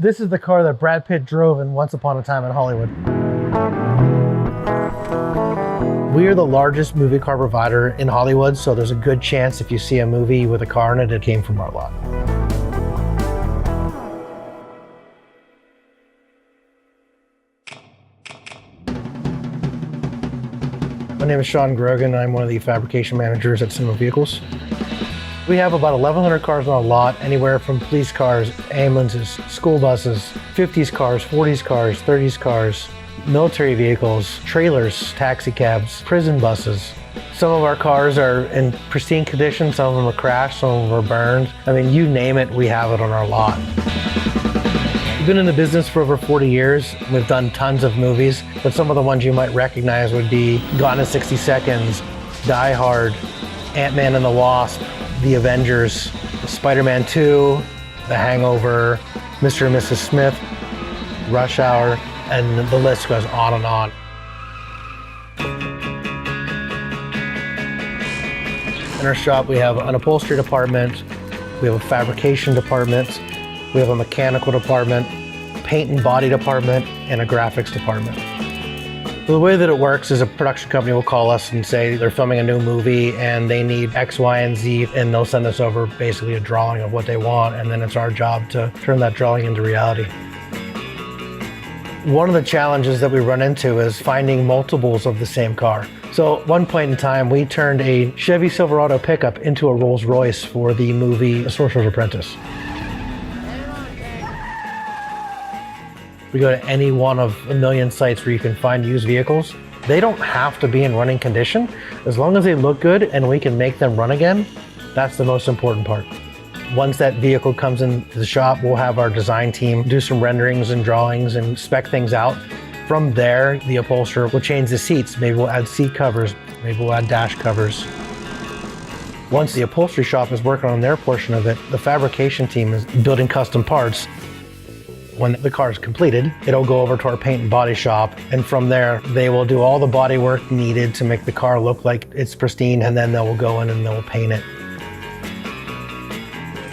This is the car that Brad Pitt drove in Once Upon a Time in Hollywood. We are the largest movie car provider in Hollywood, so there's a good chance if you see a movie with a car in it, it came from our lot. My name is Shawn Grogan. I'm one of the fabrication managers at Cinema Vehicles. We have about 1,100 cars on our lot, anywhere from police cars, ambulances, school buses, 50s cars, 40s cars, 30s cars, military vehicles, trailers, taxi cabs, prison buses. Some of our cars are in pristine condition, some of them are crashed, some of them are burned. I mean, you name it, we have it on our lot. We've been in the business for over 40 years. We've done tons of movies, but some of the ones you might recognize would be Gone in 60 Seconds, Die Hard, Ant-Man and the Wasp, The Avengers, Spider-Man 2, The Hangover, Mr. and Mrs. Smith, Rush Hour, and the list goes on and on. In our shop, we have an upholstery department, we have a fabrication department, we have a mechanical department, paint and body department, and a graphics department. So the way that it works is a production company will call us and say they're filming a new movie and they need X, Y, and Z, and they'll send us over basically a drawing of what they want, and then it's our job to turn that drawing into reality. One of the challenges that we run into is finding multiples of the same car. So at one point in time, we turned a Chevy Silverado pickup into a Rolls Royce for the movie A Sorcerer's Apprentice. We go to any one of a million sites where you can find used vehicles. They don't have to be in running condition. As long as they look good and we can make them run again, that's the most important part. Once that vehicle comes into the shop, we'll have our design team do some renderings and drawings and spec things out. From there, the upholsterer will change the seats. Maybe we'll add seat covers, maybe we'll add dash covers. Once the upholstery shop is working on their portion of it, the fabrication team is building custom parts. When the car is completed, it'll go over to our paint and body shop, and from there, they will do all the body work needed to make the car look like it's pristine, and then they will go in and they'll paint it.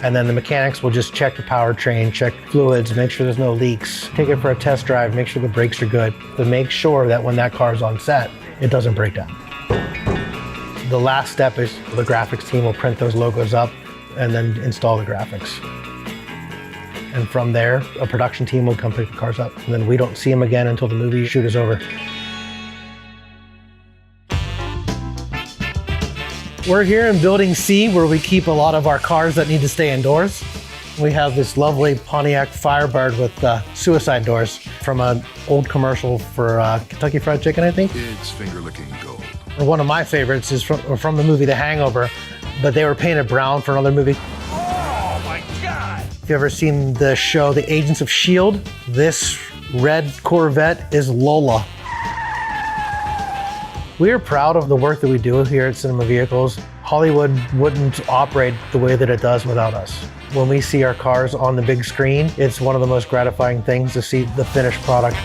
And then the mechanics will just check the powertrain, check fluids, make sure there's no leaks, take it for a test drive, make sure the brakes are good, to make sure that when that car is on set, it doesn't break down. The last step is the graphics team will print those logos up and then install the graphics. And from there, a production team will come pick the cars up. And then we don't see them again until the movie shoot is over. We're here in Building C, where we keep a lot of our cars that need to stay indoors. We have this lovely Pontiac Firebird with suicide doors from an old commercial for Kentucky Fried Chicken, I think. It's finger-licking gold. Or one of my favorites is from the movie The Hangover, but they were painted brown for another movie. If you've ever seen the show, The Agents of S.H.I.E.L.D., this red Corvette is Lola. We are proud of the work that we do here at Cinema Vehicles. Hollywood wouldn't operate the way that it does without us. When we see our cars on the big screen, it's one of the most gratifying things to see the finished product.